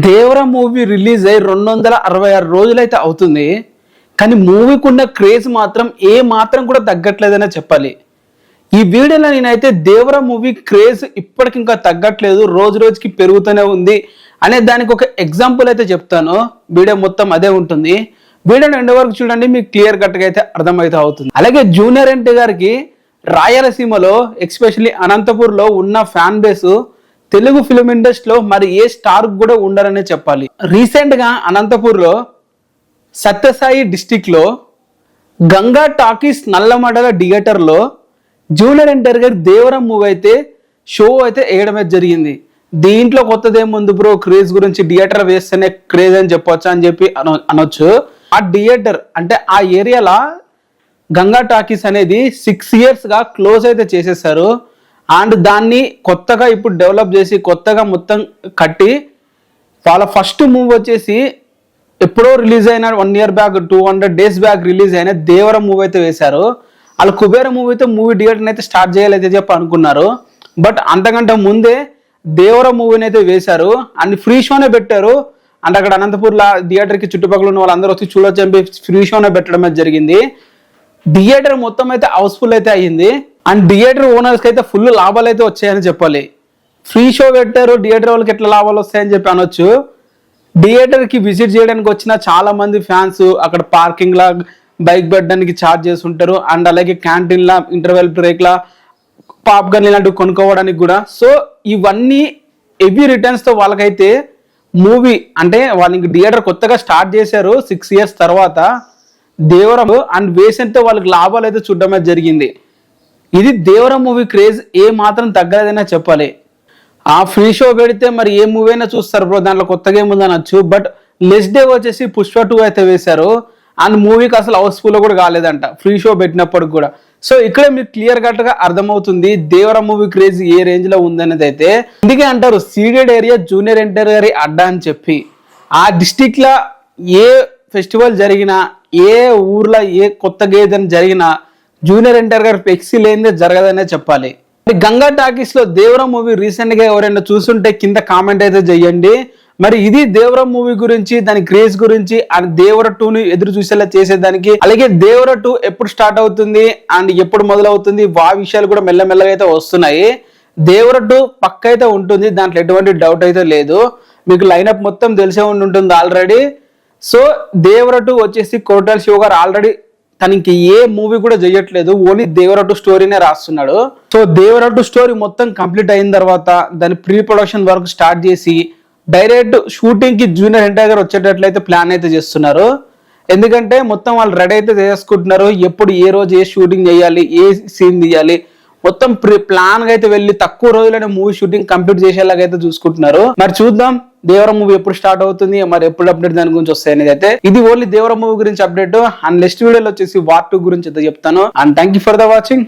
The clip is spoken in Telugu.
దేవర మూవీ రిలీజ్ అయ్యి 266 రోజులైతే అవుతుంది. కానీ మూవీకి ఉన్న క్రేజ్ మాత్రం ఏ మాత్రం కూడా తగ్గట్లేదనే చెప్పాలి. ఈ వీడియోలో నేనైతే దేవర మూవీ క్రేజ్ ఇప్పటికి ఇంకా తగ్గట్లేదు, రోజు రోజుకి పెరుగుతూనే ఉంది అనే దానికి ఒక ఎగ్జాంపుల్ అయితే చెప్తాను. వీడియో మొత్తం అదే ఉంటుంది. వీడియో ఎండ్ వరకు చూడండి, మీకు క్లియర్ కట్గా అయితే అర్థమైతే అవుతుంది. అలాగే జూనియర్ ఎన్టీఆర్ గారికి రాయలసీమలో ఎస్పెషల్లీ అనంతపూర్లో ఉన్న ఫ్యాన్ బేస్ తెలుగు ఫిల్మ్ ఇండస్ట్రీలో మరి ఏ స్టార్ కూడా ఉండరనే చెప్పాలి. రీసెంట్ గా అనంతపూర్లో సత్యసాయి డిస్టిక్ లో గంగా టాకీస్ నల్లమడల థియేటర్ లో జూనియర్ ఎన్టీఆర్ గారి దేవరం మూవీ అయితే షో అయితే వేయడం జరిగింది. దీంట్లో కొత్తదేముంది బ్రో, క్రేజ్ గురించి థియేటర్ వేస్తేనే క్రేజ్ అని చెప్పొచ్చు అని చెప్పి అనొచ్చు. ఆ థియేటర్ అంటే ఆ ఏరియాలో గంగా టాకీస్ అనేది 6 years గా క్లోజ్ అయితే చేసేసారు. అండ్ దాన్ని కొత్తగా ఇప్పుడు డెవలప్ చేసి కొత్తగా మొత్తం కట్టి వాళ్ళ ఫస్ట్ మూవీ వచ్చేసి ఎప్పుడో రిలీజ్ అయిన 1 year back 200 days back release అయిన దేవరం మూవీ అయితే వేశారు. వాళ్ళు కుబేర మూవీతో మూవీ థియేటర్ని అయితే స్టార్ట్ చేయాలైతే చెప్పి అనుకున్నారు. బట్ అంతకంటే ముందే దేవరం మూవీని అయితే వేశారు అండ్ ఫ్రీ షోనే పెట్టారు. అండ్ అక్కడ అనంతపూర్లో థియేటర్కి చుట్టుపక్కల ఉన్న వాళ్ళందరూ వచ్చి చూడొచ్చు, ఫ్రీ షోనే పెట్టడం అయితే జరిగింది. థియేటర్ మొత్తం అయితే హౌస్ఫుల్ అయితే అయ్యింది. అండ్ థియేటర్ ఓనర్స్కి అయితే ఫుల్ లాభాలు అయితే వచ్చాయని చెప్పాలి. ఫ్రీ షో పెట్టారు, థియేటర్ వాళ్ళకి ఎట్లా లాభాలు వస్తాయని చెప్పి అనొచ్చు. థియేటర్కి విజిట్ చేయడానికి వచ్చిన చాలా మంది ఫ్యాన్స్ అక్కడ పార్కింగ్ లా బైక్ పెట్టడానికి ఛార్జ్ చేస్తుంటారు. అండ్ అలాగే క్యాంటీన్ లా ఇంటర్వెల్ బ్రేక్ లా పాప్కార్న్ ఇలాంటివి కొనుక్కోవడానికి కూడా. సో ఇవన్నీ హెవీ రిటర్న్స్ తో వాళ్ళకైతే మూవీ అంటే వాళ్ళకి థియేటర్ కొత్తగా స్టార్ట్ చేశారు 6 years తర్వాత దేవరం అండ్ వేసంతో వాళ్ళకి లాభాలు అయితే చూడడం జరిగింది. ఇది దేవరం మూవీ క్రేజ్ ఏ మాత్రం తగ్గలేదనే చెప్పాలి. ఆ ఫ్రీ షో పెడితే మరి ఏ మూవీ అయినా చూస్తారు బ్రో, దాంట్లో కొత్తగా ఏముంది అనొచ్చు. బట్ నెక్స్ట్ డే వచ్చేసి పుష్ప 2 అయితే వేశారు అండ్ మూవీకి అసలు హౌస్ఫుల్ కూడా కాలేదంట ఫ్రీ షో పెట్టినప్పటికి కూడా. సో ఇక్కడే మీకు క్లియర్ కట్ గా అర్థమవుతుంది దేవరం మూవీ క్రేజ్ ఏ రేంజ్ లో ఉందనేది అయితే. అందుకే అంటారు సీడెడ్ ఏరియా జూనియర్ ఎన్టీఆర్ గారి అడ్డా అని చెప్పి. ఆ డిస్టిక్ లో ఏ ఫెస్టివల్ జరిగినా, ఏ ఊర్లో ఏ కొత్త గేదెని జరిగినా జూనియర్ ఎన్టీఆర్ గారి ఫ్లెక్సీ లేనిదే జరగదనే చెప్పాలి. గంగా టాకీస్ లో దేవరం మూవీ రీసెంట్ గా ఎవరైనా చూస్తుంటే కింద కామెంట్ అయితే చెయ్యండి. మరి ఇది దేవరం మూవీ గురించి, దాని క్రేజ్ గురించి అండ్ దేవర 2ని ఎదురు చూసేలా చేసేదానికి, అలాగే దేవర 2 ఎప్పుడు స్టార్ట్ అవుతుంది అండ్ ఎప్పుడు మొదలవుతుంది ఆ విషయాలు కూడా మెల్లమెల్లగా అయితే వస్తున్నాయి. దేవర 2 పక్క అయితే ఉంటుంది, దాంట్లో ఎటువంటి డౌట్ అయితే లేదు. మీకు లైనప్ మొత్తం తెలిసే ఉంటుంది ఆల్రెడీ. సో దేవర 2 వచ్చేసి కోటల్ శివ గారు ఆల్రెడీ తనకి ఏ మూవీ కూడా చేయట్లేదు, ఓన్లీ దేవర 2 స్టోరీనే రాస్తున్నాడు. సో దేవర 2 స్టోరీ మొత్తం కంప్లీట్ అయిన తర్వాత దాని ప్రీ ప్రొడక్షన్ వర్క్ స్టార్ట్ చేసి డైరెక్ట్ షూటింగ్ కి జూనియర్ ఎన్టీఆర్ గారు వచ్చేటట్లయితే ప్లాన్ అయితే చేస్తున్నారు. ఎందుకంటే మొత్తం వాళ్ళు రెడీ అయితే చేసుకుంటున్నారు. ఎప్పుడు ఏ రోజు ఏ షూటింగ్ చేయాలి, ఏ సీన్ తీయాలి, మొత్తం ప్లాన్ గా అయితే వెళ్ళి తక్కువ రోజులైన మూవీ షూటింగ్ కంప్లీట్ చేసేలాగా అయితే చూసుకుంటున్నారు. మరి చూద్దాం దేవరం మూవీ ఎప్పుడు స్టార్ట్ అవుతుంది, మరి ఎప్పుడు అప్డేట్ దాని గురించి వస్తాయి అనేది అయితే. ఇది ఓన్లీ దేవరం మూవీ గురించి అప్డేట్. అండ్ నెక్స్ట్ వీడియోలో వచ్చేసి వార్ 2 గురించి అయితే చెప్తాను. And thank you for the watching.